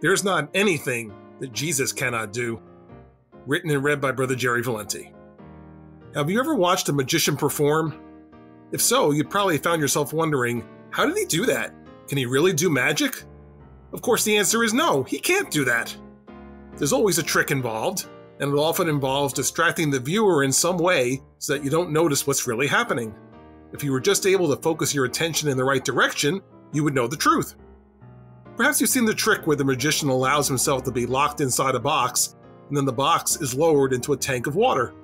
There's not anything that Jesus cannot do. Written and read by Brother Jerry Valenti. Have you ever watched a magician perform? If so, you probably found yourself wondering, how did he do that? Can he really do magic? Of course, the answer is no, he can't do that. There's always a trick involved, and it often involves distracting the viewer in some way so that you don't notice what's really happening. If you were just able to focus your attention in the right direction, you would know the truth. Perhaps you've seen the trick where the magician allows himself to be locked inside a box, and then the box is lowered into a tank of water.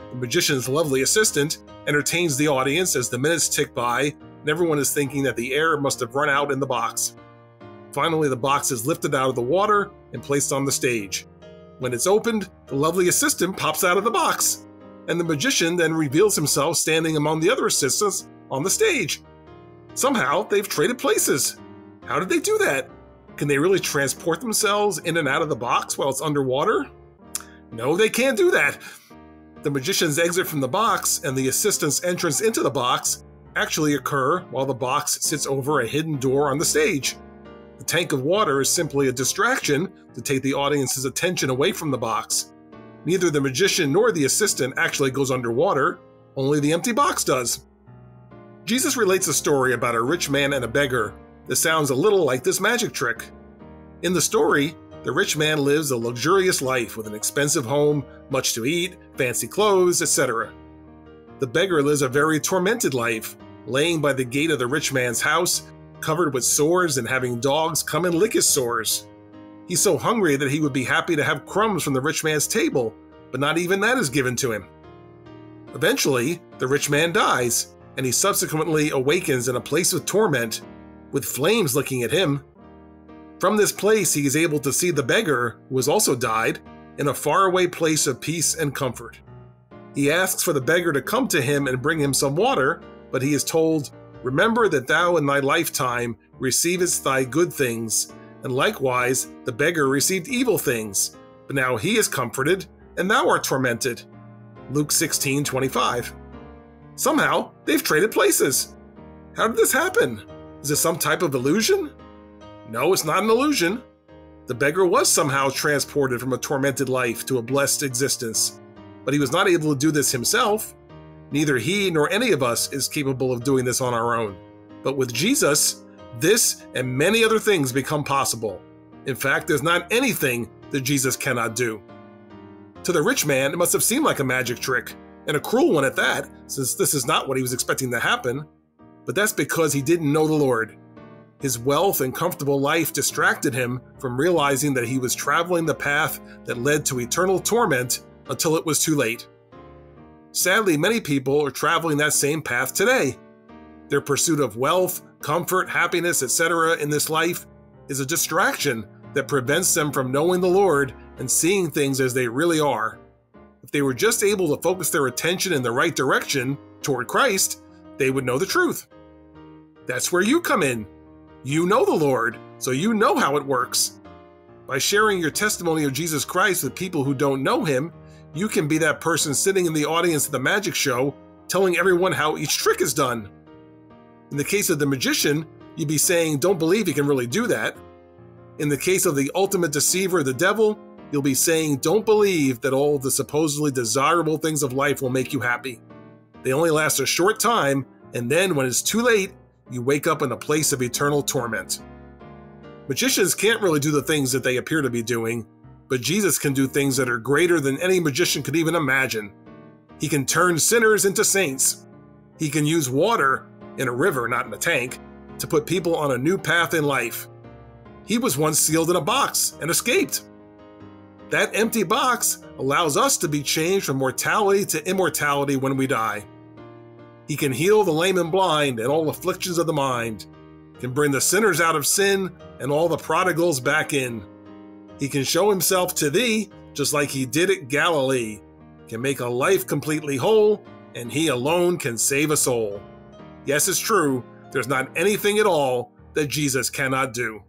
The magician's lovely assistant entertains the audience as the minutes tick by, and everyone is thinking that the air must have run out in the box. Finally, the box is lifted out of the water and placed on the stage. When it's opened, the lovely assistant pops out of the box, and the magician then reveals himself standing among the other assistants on the stage. Somehow, they've traded places. How did they do that? Can they really transport themselves in and out of the box while it's underwater? No, they can't do that. The magician's exit from the box and the assistant's entrance into the box actually occur while the box sits over a hidden door on the stage. The tank of water is simply a distraction to take the audience's attention away from the box. Neither the magician nor the assistant actually goes underwater, only the empty box does. Jesus relates a story about a rich man and a beggar that sounds a little like this magic trick. In the story, the rich man lives a luxurious life with an expensive home, much to eat, fancy clothes, etc. The beggar lives a very tormented life, laying by the gate of the rich man's house, covered with sores and having dogs come and lick his sores. He's so hungry that he would be happy to have crumbs from the rich man's table, but not even that is given to him. Eventually, the rich man dies, and he subsequently awakens in a place of torment, with flames licking at him. From this place, he is able to see the beggar, who has also died, in a faraway place of peace and comfort. He asks for the beggar to come to him and bring him some water, but he is told, "Remember that thou in thy lifetime receivedst thy good things, and likewise the beggar received evil things, but now he is comforted, and thou art tormented." Luke 16:25. Somehow, they've traded places. How did this happen? Is it some type of illusion? No, it's not an illusion. The beggar was somehow transported from a tormented life to a blessed existence, but he was not able to do this himself. Neither he nor any of us is capable of doing this on our own. But with Jesus, this and many other things become possible. In fact, there's not anything that Jesus cannot do. To the rich man, it must have seemed like a magic trick, and a cruel one at that, since this is not what he was expecting to happen. But that's because he didn't know the Lord. His wealth and comfortable life distracted him from realizing that he was traveling the path that led to eternal torment until it was too late. Sadly, many people are traveling that same path today. Their pursuit of wealth, comfort, happiness, etc. in this life is a distraction that prevents them from knowing the Lord and seeing things as they really are. If they were just able to focus their attention in the right direction toward Christ, they would know the truth. That's where you come in. You know the Lord, so you know how it works. By sharing your testimony of Jesus Christ with people who don't know him, you can be that person sitting in the audience at the magic show, telling everyone how each trick is done. In the case of the magician, you'd be saying, "Don't believe he can really do that." In the case of the ultimate deceiver, the devil, you'll be saying, "Don't believe that all the supposedly desirable things of life will make you happy. They only last a short time, and then when it's too late, you wake up in a place of eternal torment." Magicians can't really do the things that they appear to be doing, but Jesus can do things that are greater than any magician could even imagine. He can turn sinners into saints. He can use water, in a river, not in a tank, to put people on a new path in life. He was once sealed in a box and escaped. That empty box allows us to be changed from mortality to immortality when we die. He can heal the lame and blind and all afflictions of the mind, can bring the sinners out of sin and all the prodigals back in. He can show himself to thee just like he did at Galilee, can make a life completely whole, and he alone can save a soul. Yes, it's true, there's not anything at all that Jesus cannot do.